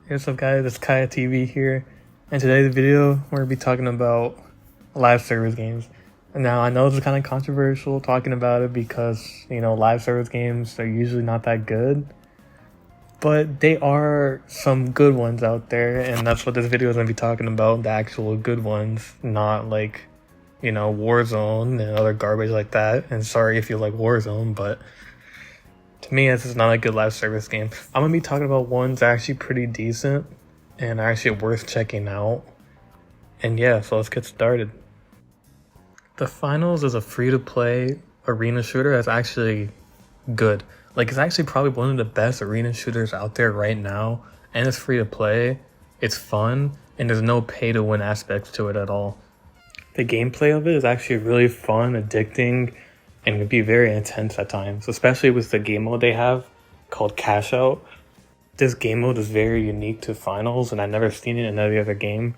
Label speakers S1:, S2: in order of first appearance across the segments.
S1: Hey, what's up guys, it's Kaya TV here, and today's video we're going to be talking about live service games. Now I know this is kind of controversial talking about it because, live service games are usually not that good, but they are some good ones out there, and that's what this video is going to be talking about, the actual good ones, not like, Warzone and other garbage like that. And sorry if you like Warzone, but to me, this is not a good live service game. I'm going to be talking about ones that are actually pretty decent and are actually worth checking out. And yeah, so let's get started. The Finals is a free-to-play arena shooter that's actually good. Like, it's actually probably one of the best arena shooters out there right now. And it's free-to-play, it's fun, and there's no pay-to-win aspects to it at all. The gameplay of it is actually really fun, addicting, and can be very intense at times, especially with the game mode they have called Cash Out. This game mode is very unique to Finals, and I've never seen it in any other game.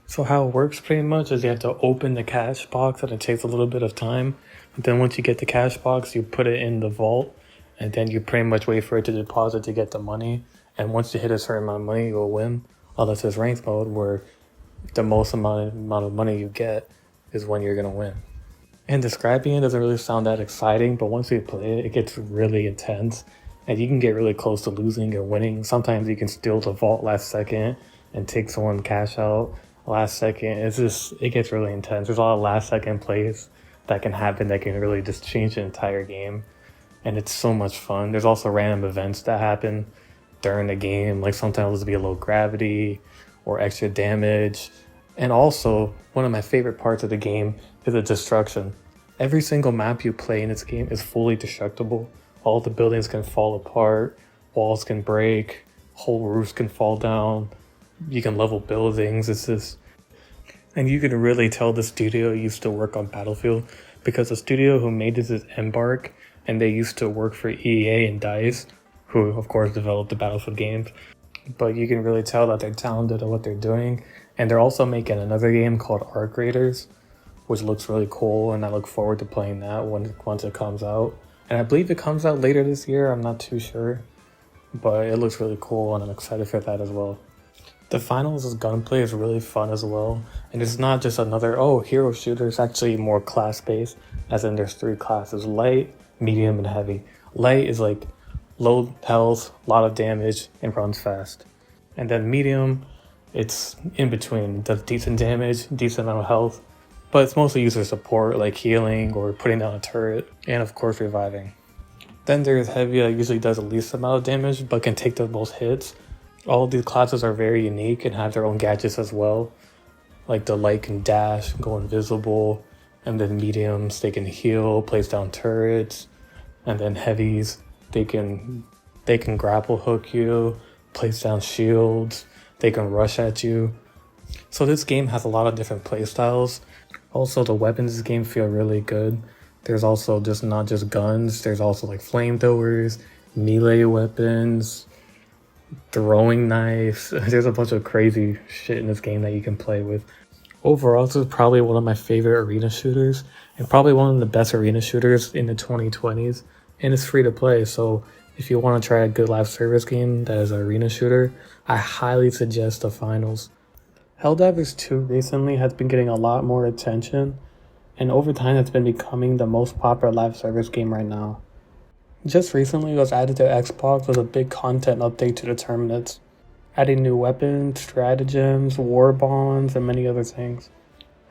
S1: So how it works pretty much is you have to open the cash box, and it takes a little bit of time. But then once you get the cash box, you put it in the vault, and then you pretty much wait for it to deposit to get the money. And once you hit a certain amount of money, you'll win. Unless it's ranked mode, where the most amount of money you get is when you're gonna win. And describing it doesn't really sound that exciting, but once you play it, it gets really intense. And you can get really close to losing or winning. Sometimes you can steal the vault last second and take someone cash out last second. It gets really intense. There's a lot of last second plays that can happen that can really just change the entire game. And it's so much fun. There's also random events that happen during the game. Like sometimes it'll be a low gravity or extra damage. And also, one of my favorite parts of the game is the destruction. Every single map you play in this game is fully destructible. All the buildings can fall apart, walls can break, whole roofs can fall down, you can level buildings. And you can really tell the studio used to work on Battlefield, because the studio who made this is Embark, and they used to work for EA and DICE, who of course developed the Battlefield games. But you can really tell that they're talented at what they're doing. And they're also making another game called Arc Raiders, which looks really cool, and I look forward to playing that once it comes out. And I believe it comes out later this year, I'm not too sure. But it looks really cool, and I'm excited for that as well. The Finals' gunplay is really fun as well. And it's not just another, hero shooter, it's actually more class-based, as in there's 3 classes: light, medium, and heavy. Light is like low health, a lot of damage, and runs fast. And then medium, it's in between, does decent damage, decent amount of health, but it's mostly used for support like healing or putting down a turret, and of course reviving. Then there's heavy, that usually does the least amount of damage but can take the most hits. All of these classes are very unique and have their own gadgets as well. Like the light can dash, go invisible, and then mediums, they can heal, place down turrets, and then heavies, they can grapple hook you, place down shields, they can rush at you. So this game has a lot of different playstyles. Also, the weapons in this game feel really good. There's also not just guns, there's also like flamethrowers, melee weapons, throwing knives. There's a bunch of crazy shit in this game that you can play with. Overall, this is probably one of my favorite arena shooters, and probably one of the best arena shooters in the 2020s. And it's free to play, so if you want to try a good live service game that is an arena shooter, I highly suggest the Finals. Helldivers 2 recently has been getting a lot more attention, and over time it's been becoming the most popular live service game right now. Just recently it was added to Xbox with a big content update to the terminals, adding new weapons, stratagems, war bonds, and many other things.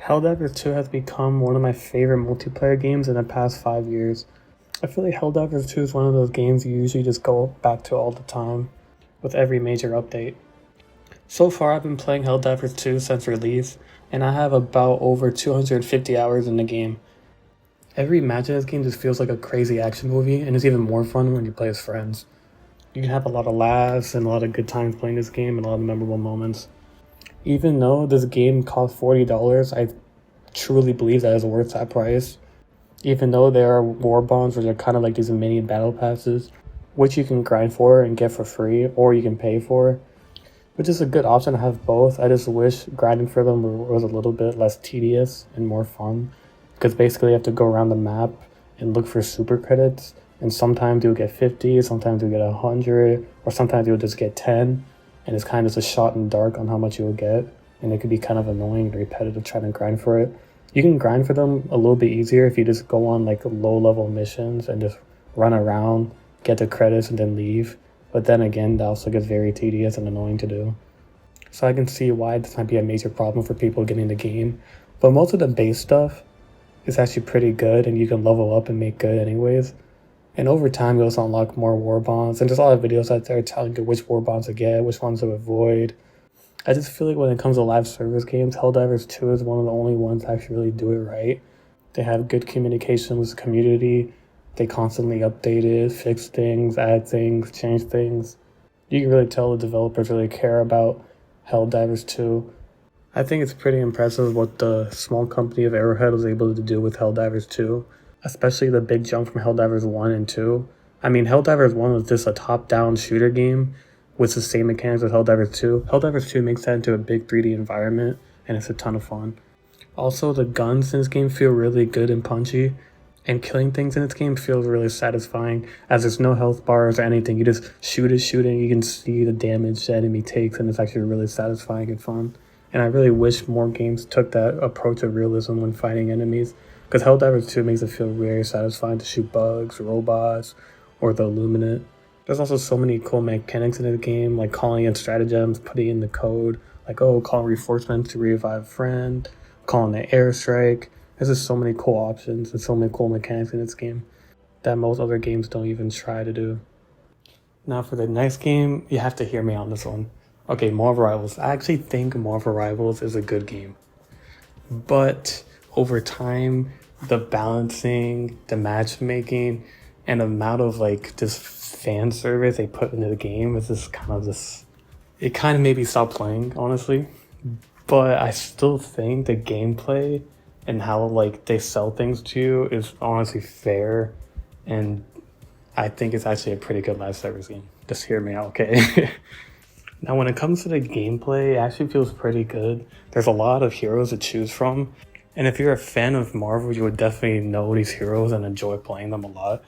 S1: Helldivers 2 has become one of my favorite multiplayer games in the past 5 years. I feel like Helldivers 2 is one of those games you usually just go back to all the time, with every major update. So far I've been playing Helldivers 2 since release, and I have about over 250 hours in the game. Every match in this game just feels like a crazy action movie, and it's even more fun when you play as friends. You can have a lot of laughs and a lot of good times playing this game and a lot of memorable moments. Even though this game costs $40, I truly believe that it's worth that price. Even though there are war bonds, which are kind of like these mini battle passes, which you can grind for and get for free, or you can pay for, which is a good option to have both. I just wish grinding for them was a little bit less tedious and more fun, because basically you have to go around the map and look for super credits, and sometimes you'll get 50, sometimes you'll get 100, or sometimes you'll just get 10.
S2: and it's kind of just a shot in the dark on how much you will get, and it could be kind of annoying and repetitive trying to grind for it. You can grind for them a little bit easier if you just go on like low level missions and just run around, get the credits, and then leave. But then again, that also gets very tedious and annoying to do. So I can see why this might be a major problem for people getting the game. But most of the base stuff is actually pretty good, and you can level up and make good anyways. And over time, you'll also unlock more war bonds. And there's a lot of videos out there telling you which war bonds to get, which ones to avoid. I just feel like when it comes to live service games, Helldivers 2 is one of the only ones that actually really do it right. They have good communication with the community. They constantly update it, fix things, add things, change things. You can really tell the developers really care about Helldivers 2. I think it's pretty impressive what the small company of Arrowhead was able to do with Helldivers 2, especially the big jump from Helldivers 1 and 2. I mean, Helldivers 1 was just a top-down shooter game with the same mechanics as Helldivers 2. Helldivers 2 makes that into a big 3D environment, and it's a ton of fun. Also, the guns in this game feel really good and punchy, and killing things in this game feels really satisfying, as there's no health bars or anything. You just shoot, and you can see the damage the enemy takes, and it's actually really satisfying and fun. And I really wish more games took that approach of realism when fighting enemies, because Helldivers 2 makes it feel very satisfying to shoot bugs, robots, or the Illuminate. There's also so many cool mechanics in the game, like calling in stratagems, putting in the code, like, calling reinforcements to revive a friend, calling an airstrike. There's just so many cool options and so many cool mechanics in this game that most other games don't even try to do. Now for the next game, you have to hear me on this one. Okay, Marvel Rivals. I actually think Marvel Rivals is a good game. But over time, the balancing, the matchmaking, and the amount of like this fan service they put into the game is just kind of this. It kind of made me stop playing, honestly. But I still think the gameplay and how like they sell things to you is honestly fair, and I think it's actually a pretty good live service game. Just hear me out, okay? Now, when it comes to the gameplay, it actually feels pretty good. There's a lot of heroes to choose from, and if you're a fan of Marvel, you would definitely know these heroes and enjoy playing them a lot.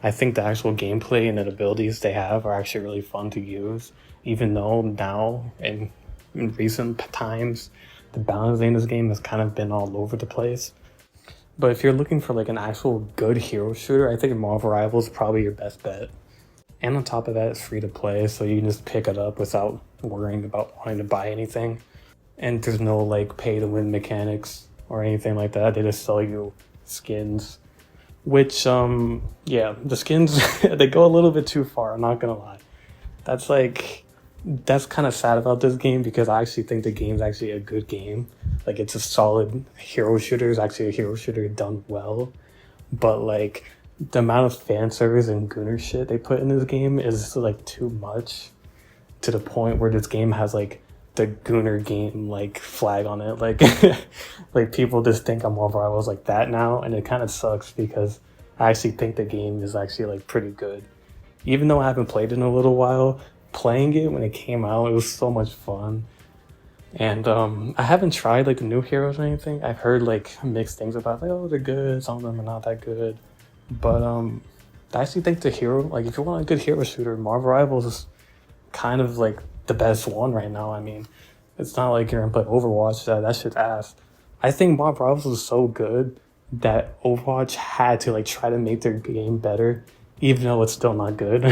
S2: I think the actual gameplay and the abilities they have are actually really fun to use, even though now, in recent times, the balancing in this game has kind of been all over the place. But if you're looking for like an actual good hero shooter, I think Marvel Rivals is probably your best bet. And on top of that, it's free to play, so you can just pick it up without worrying about wanting to buy anything. And there's no like pay to win mechanics or anything like that. They just sell you skins, which yeah, the skins they go a little bit too far, I'm not gonna lie. That's kind of sad about this game, because I actually think the game's actually a good game. Like, it's a solid hero shooter. It's actually a hero shooter done well, but like the amount of fan service and gooner shit they put in this game is like too much, to the point where this game has like the gooner game like flag on it. Like like people just think I'm Marvel Rivals like that now, and it kind of sucks, because I actually think the game is actually like pretty good. Even though I haven't played it in a little while, playing it when it came out, it was so much fun. And I haven't tried like the new heroes or anything. I've heard like mixed things about like, oh, they're good, some of them are not that good. But I actually think the hero, like if you want a good hero shooter, Marvel Rivals is kind of like the best one right now. I mean, it's not like you're gonna play Overwatch, that shit's ass. I think Marvel Rivals is so good that Overwatch had to like try to make their game better, even though it's still not good.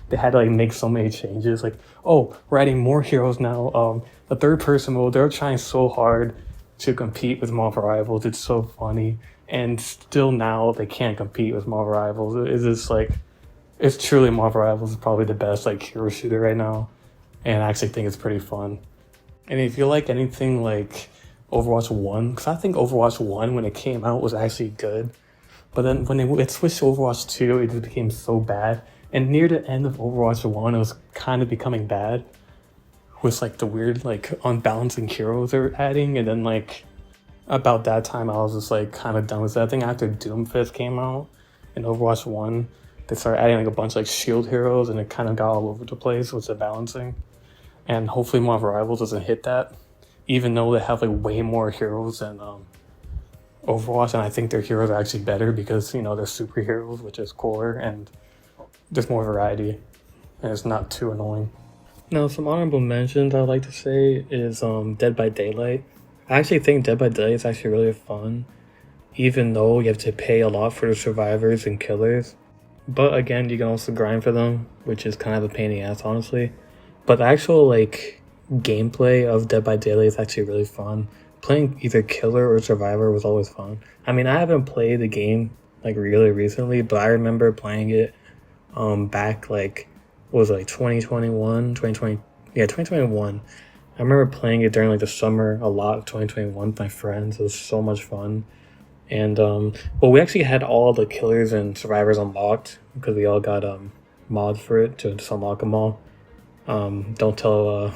S2: They had to like make so many changes, like, oh, we're adding more heroes now. The third person mode, they're trying so hard to compete with Marvel Rivals. It's so funny. And still now they can't compete with Marvel Rivals. It's just like, it's truly Marvel Rivals is probably the best like hero shooter right now. And I actually think it's pretty fun. And if you like anything like Overwatch 1, because I think Overwatch 1 when it came out was actually good. But then when it switched to Overwatch 2, it just became so bad. And near the end of Overwatch 1, it was kind of becoming bad, with like the weird like unbalancing heroes they were adding. And then like about that time, I was just like kind of done with that. I think after Doomfist came out in Overwatch 1, they started adding like a bunch of like shield heroes, and it kind of got all over the place with the balancing. And hopefully Marvel Rivals doesn't hit that, even though they have like way more heroes than Overwatch. And I think their heroes are actually better, because they're superheroes, which is cooler, and there's more variety, and it's not too annoying.
S1: Now, some honorable mentions I'd like to say is Dead by Daylight. I actually think Dead by Daylight is actually really fun, even though you have to pay a lot for the survivors and killers. But again, you can also grind for them, which is kind of a pain in the ass, honestly. But the actual like gameplay of Dead by Daylight is actually really fun. Playing either killer or survivor was always fun. I mean, I haven't played the game like really recently, but I remember playing it back like what was it, like 2021, 2020, yeah, 2021. I remember playing it during like the summer a lot of 2021 with my friends. It was so much fun. And well, we actually had all the killers and survivors unlocked because we all got mods for it to just unlock them all. Don't tell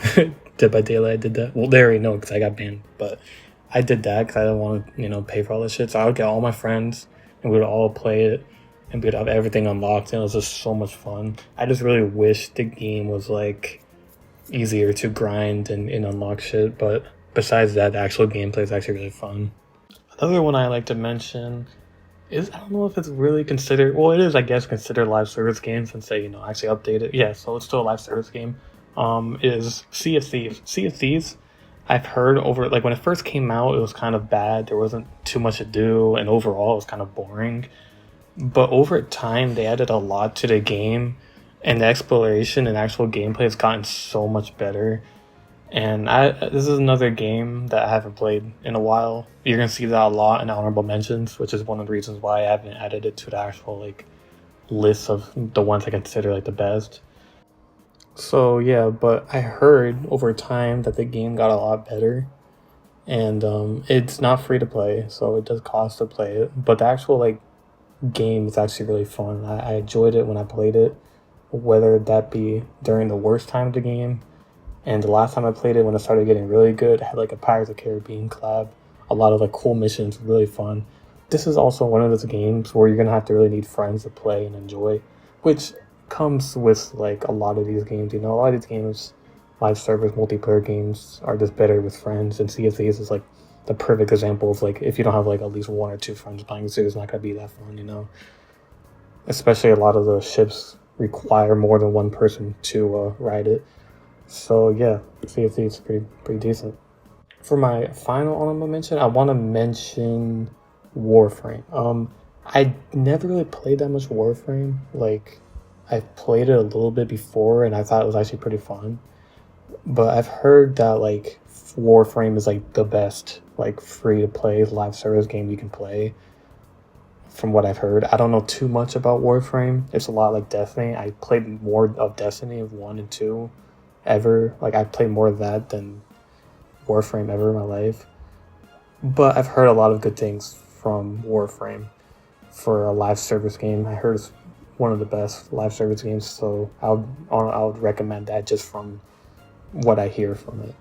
S1: Dead by Daylight I did that. Well, they already know because I got banned, but I did that because I didn't want to, pay for all this shit. So I would get all my friends and we would all play it and we'd have everything unlocked, and it was just so much fun. I just really wish the game was like easier to grind and unlock shit, but besides that, the actual gameplay is actually really fun. Another one I like to mention is, I don't know if it's really considered, well, it is, I guess, considered a live service game since they, actually update it. Yeah, so it's still a live service game. Is Sea of Thieves. Sea of Thieves, I've heard over, like when it first came out, it was kind of bad. There wasn't too much to do, and overall it was kind of boring. But over time, they added a lot to the game, and the exploration and actual gameplay has gotten so much better. And this is another game that I haven't played in a while. You're gonna see that a lot in honorable mentions, which is one of the reasons why I haven't added it to the actual like list of the ones I consider like the best. So yeah, but I heard over time that the game got a lot better, and it's not free to play, so it does cost to play it. But the actual like game is actually really fun. I enjoyed it when I played it, whether that be during the worst time of the game. And the last time I played it, when it started getting really good, it had like a Pirates of the Caribbean collab, a lot of like cool missions, really fun. This is also one of those games where you're gonna have to really need friends to play and enjoy, which comes with like a lot of these games. A lot of these games, live service multiplayer games, are just better with friends. And Sea of Thieves is like the perfect example of like if you don't have like at least one or two friends playing this, it's not gonna be that fun. Especially a lot of the ships require more than one person to ride it. So yeah, Sea of Thieves is pretty decent. For my final honorable mention, I want to mention Warframe. I never really played that much Warframe. Like, I've played it a little bit before, and I thought it was actually pretty fun. But I've heard that like Warframe is like the best like free to play live service game you can play. From what I've heard, I don't know too much about Warframe. It's a lot like Destiny. I played more of Destiny 1 and 2 ever. Like I played more of that than Warframe ever in my life. But I've heard a lot of good things from Warframe for a live service game. I heard it's one of the best live service games, so I would recommend that just from what I hear from it.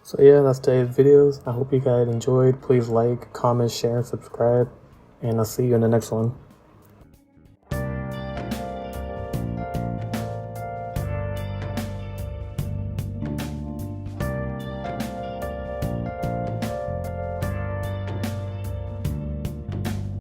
S1: So yeah, that's today's videos. I hope you guys enjoyed. Please like, comment, share, and subscribe, and I'll see you in the next one.